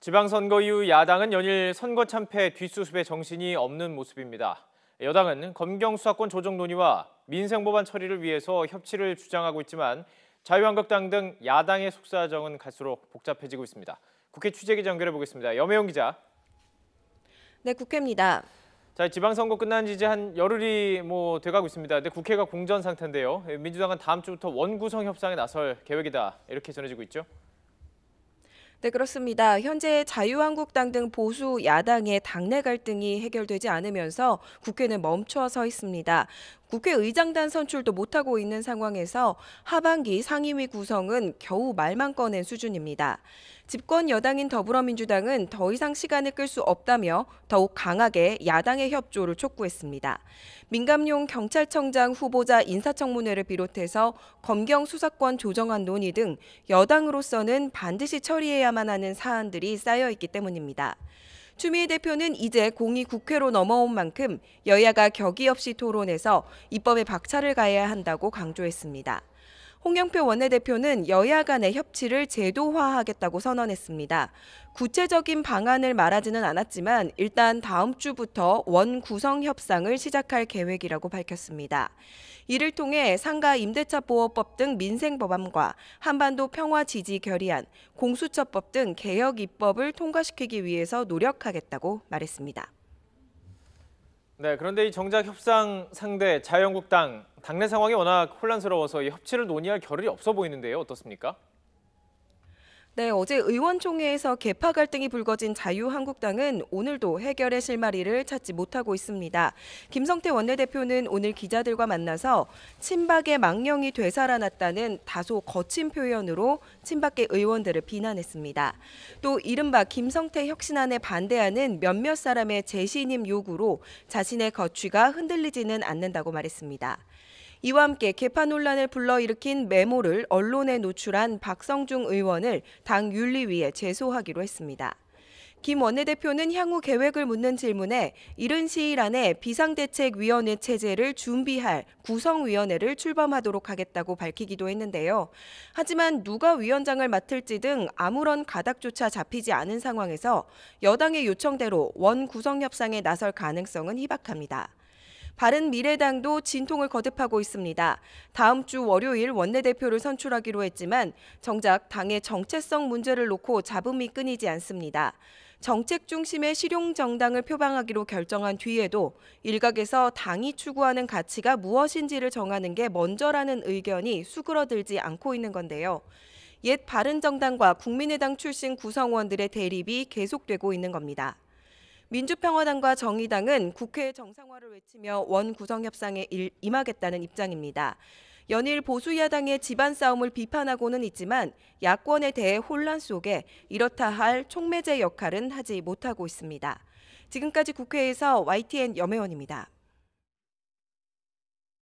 지방선거 이후 야당은 연일 선거 참패 뒷수습에 정신이 없는 모습입니다. 여당은 검경 수사권 조정 논의와 민생법안 처리를 위해서 협치를 주장하고 있지만 자유한국당 등 야당의 속사정은 갈수록 복잡해지고 있습니다. 국회 취재기자 연결해 보겠습니다. 염혜영 기자. 네, 국회입니다. 자, 지방선거 끝난 지 이제 한 열흘이 돼가고 있습니다. 근데 국회가 공전 상태인데요. 민주당은 다음 주부터 원구성 협상에 나설 계획이다. 이렇게 전해지고 있죠. 네, 그렇습니다. 현재 자유한국당 등 보수 야당의 당내 갈등이 해결되지 않으면서 국회는 멈춰 서 있습니다. 국회의장단 선출도 못하고 있는 상황에서 하반기 상임위 구성은 겨우 말만 꺼낸 수준입니다. 집권 여당인 더불어민주당은 더 이상 시간을 끌 수 없다며 더욱 강하게 야당의 협조를 촉구했습니다. 민감용 경찰청장 후보자 인사청문회를 비롯해서 검경 수사권 조정안 논의 등 여당으로서는 반드시 처리해야만 하는 사안들이 쌓여 있기 때문입니다. 추미애 대표는 이제 공이 국회로 넘어온 만큼 여야가 격의 없이 토론해서 입법에 박차를 가해야 한다고 강조했습니다. 홍영표 원내대표는 여야 간의 협치를 제도화하겠다고 선언했습니다. 구체적인 방안을 말하지는 않았지만 일단 다음 주부터 원구성 협상을 시작할 계획이라고 밝혔습니다. 이를 통해 상가 임대차 보호법 등 민생 법안과 한반도 평화 지지 결의안, 공수처법 등 개혁 입법을 통과시키기 위해서 노력하겠다고 말했습니다. 네, 그런데 이 정작 협상 상대 자유한국당 당내 상황이 워낙 혼란스러워서 이 협치를 논의할 겨를이 없어 보이는데요. 어떻습니까? 네, 어제 의원총회에서 계파 갈등이 불거진 자유한국당은 오늘도 해결의 실마리를 찾지 못하고 있습니다. 김성태 원내대표는 오늘 기자들과 만나서 친박의 망령이 되살아났다는 다소 거친 표현으로 친박계 의원들을 비난했습니다. 또 이른바 김성태 혁신안에 반대하는 몇몇 사람의 재신임 요구로 자신의 거취가 흔들리지는 않는다고 말했습니다. 이와 함께 계파 논란을 불러일으킨 메모를 언론에 노출한 박성중 의원을 당 윤리위에 제소하기로 했습니다. 김 원내대표는 향후 계획을 묻는 질문에 이른 시일 안에 비상대책위원회 체제를 준비할 구성위원회를 출범하도록 하겠다고 밝히기도 했는데요. 하지만 누가 위원장을 맡을지 등 아무런 가닥조차 잡히지 않은 상황에서 여당의 요청대로 원구성 협상에 나설 가능성은 희박합니다. 바른미래당도 진통을 거듭하고 있습니다. 다음 주 월요일 원내대표를 선출하기로 했지만 정작 당의 정체성 문제를 놓고 잡음이 끊이지 않습니다. 정책 중심의 실용정당을 표방하기로 결정한 뒤에도 일각에서 당이 추구하는 가치가 무엇인지를 정하는 게 먼저라는 의견이 수그러들지 않고 있는 건데요. 옛 바른정당과 국민의당 출신 구성원들의 대립이 계속되고 있는 겁니다. 민주평화당과 정의당은 국회 정상화를 외치며 원구성 협상에 임하겠다는 입장입니다. 연일 보수 야당의 집안 싸움을 비판하고는 있지만 야권에 대해 혼란 속에 이렇다 할 촉매제 역할은 하지 못하고 있습니다. 지금까지 국회에서 YTN 염혜원입니다.